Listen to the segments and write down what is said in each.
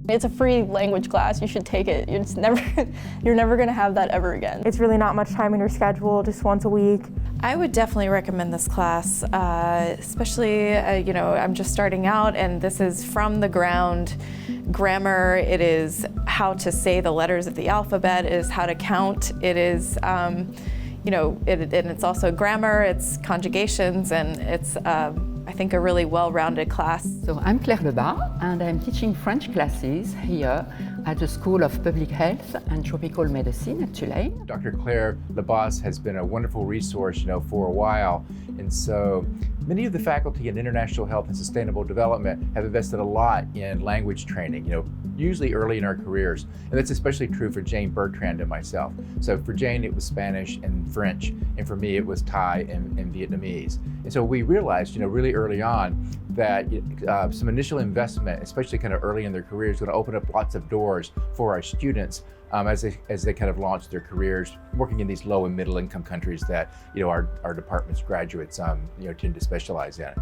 It's a free language class, you should take it. You're never gonna have that ever again. It's really not much time in your schedule, just once a week. I would definitely recommend this class, especially, I'm just starting out and this is from the ground. Grammar, it is how to say the letters of the alphabet, it is how to count, it is, and it's also grammar, it's conjugations, and it's, I think, a really well-rounded class. So I'm Claire Lebas, and I'm teaching French classes here at the School of Public Health and Tropical Medicine at Tulane. Dr. Claire Lebas has been a wonderful resource, for a while, and so many of the faculty in international health and sustainable development have invested a lot in language training, usually early in our careers, and that's especially true for Jane Bertrand and myself. So for Jane, it was Spanish and French, and for me, it was Thai and Vietnamese. And so we realized, really early on that some initial investment, especially kind of early in their careers, is going to open up lots of doors for our students as they kind of launch their careers working in these low and middle income countries that our department's graduates tend to specialize in.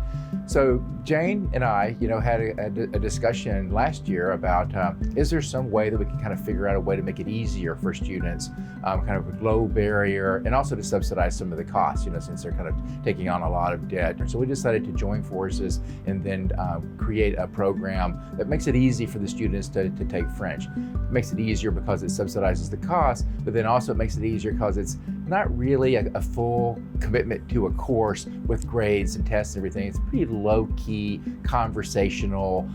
So Jane and I had a discussion last year about is there some way that we can kind of figure out a way to make it easier for students, kind of with low barrier, and also to subsidize some of the costs, since they're kind of taking on a lot of debt. So we decided to join forces and then create a program that makes it easy for the students to take French. It makes it easier because it subsidizes the cost, but then also it makes it easier because it's not really a full commitment to a course with grades and tests and everything. It's pretty low-key, conversational,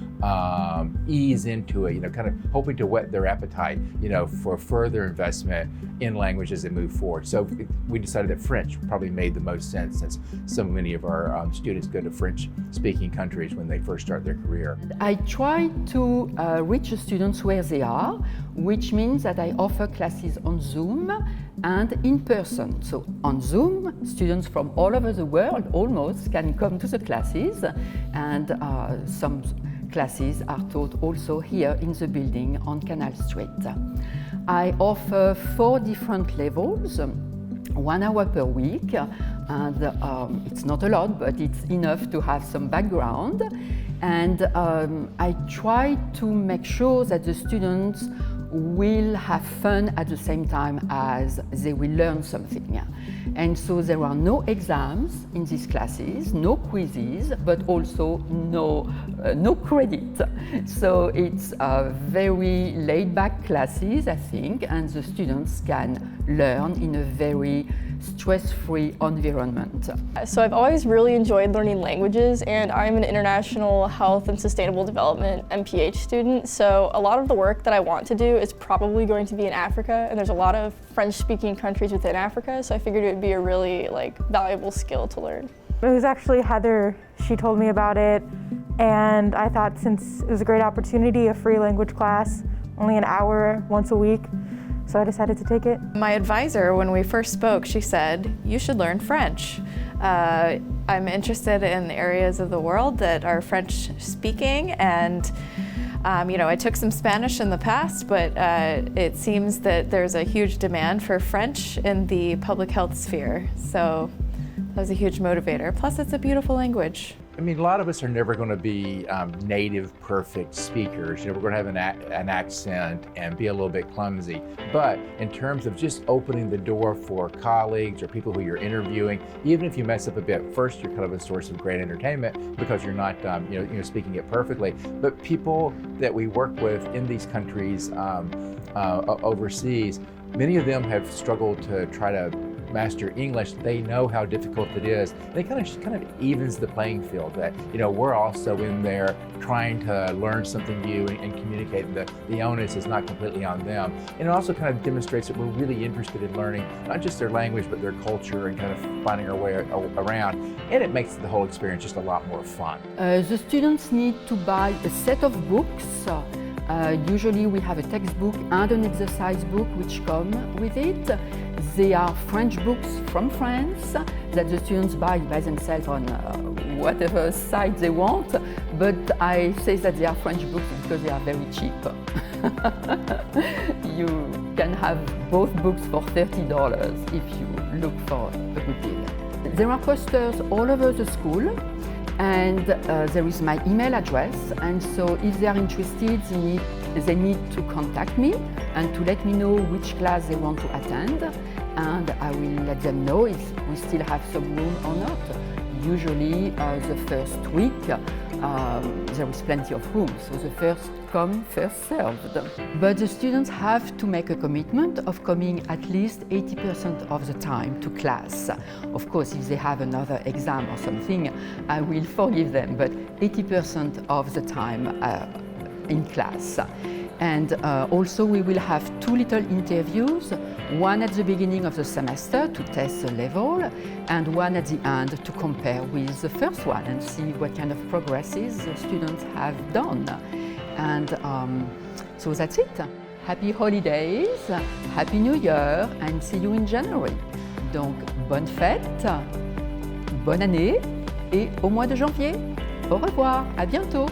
ease into it, kind of hoping to whet their appetite, for further investment in language as they move forward. So we decided that French probably made the most sense since so many of our students go to French-speaking countries when they first start their career. I try to reach the students where they are, which means that I offer classes on Zoom and in person. So on Zoom, students from all over the world almost can come to the classes, and some classes are taught also here in the building on Canal Street. I offer 4 different levels, 1 hour per week, and it's not a lot, but it's enough to have some background. And I try to make sure that the students will have fun at the same time as they will learn something. And so there are no exams in these classes, no quizzes, but also no credit. So it's very laid-back classes, I think, and the students can learn in a very stress-free environment. So I've always really enjoyed learning languages, and I'm an international health and sustainable development MPH student. So a lot of the work that I want to do is probably going to be in Africa, and there's a lot of French-speaking countries within Africa, so I figured it would be a really valuable skill to learn. It was actually Heather, she told me about it, and I thought since it was a great opportunity, a free language class, only an hour once a week, so I decided to take it. My advisor, when we first spoke, she said, you should learn French. I'm interested in areas of the world that are French speaking, and I took some Spanish in the past, but it seems that there's a huge demand for French in the public health sphere. So that was a huge motivator. Plus, it's a beautiful language. I mean, a lot of us are never going to be native, perfect speakers. We're going to have an accent and be a little bit clumsy. But in terms of just opening the door for colleagues or people who you're interviewing, even if you mess up a bit, first you're kind of a source of great entertainment because you're not, speaking it perfectly. But people that we work with in these countries overseas, many of them have struggled to try to master English. They know how difficult it is. And it kind of evens the playing field that, we're also in there trying to learn something new and communicate. The onus is not completely on them. And it also kind of demonstrates that we're really interested in learning not just their language, but their culture and kind of finding our way around. And it makes the whole experience just a lot more fun. The students need to buy a set of books. Usually we have a textbook and an exercise book which come with it. They are French books from France that the students buy by themselves on whatever site they want, but I say that they are French books because they are very cheap. You can have both books for $30 if you look for a good deal. There are posters all over the school, And there is my email address, and so if they are interested, they need to contact me and to let me know which class they want to attend, and I will let them know if we still have some room or not. Usually the first week there is plenty of room, so the first come, first served. But the students have to make a commitment of coming at least 80% of the time to class. Of course, if they have another exam or something, I will forgive them, but 80% of the time in class. And also we will have 2 little interviews, one at the beginning of the semester to test the level, and one at the end to compare with the first one and see what kind of progresses the students have done. And so that's it. Happy holidays, Happy New Year, and see you in January. Donc, bonne fête, bonne année et au mois de janvier. Au revoir, à bientôt.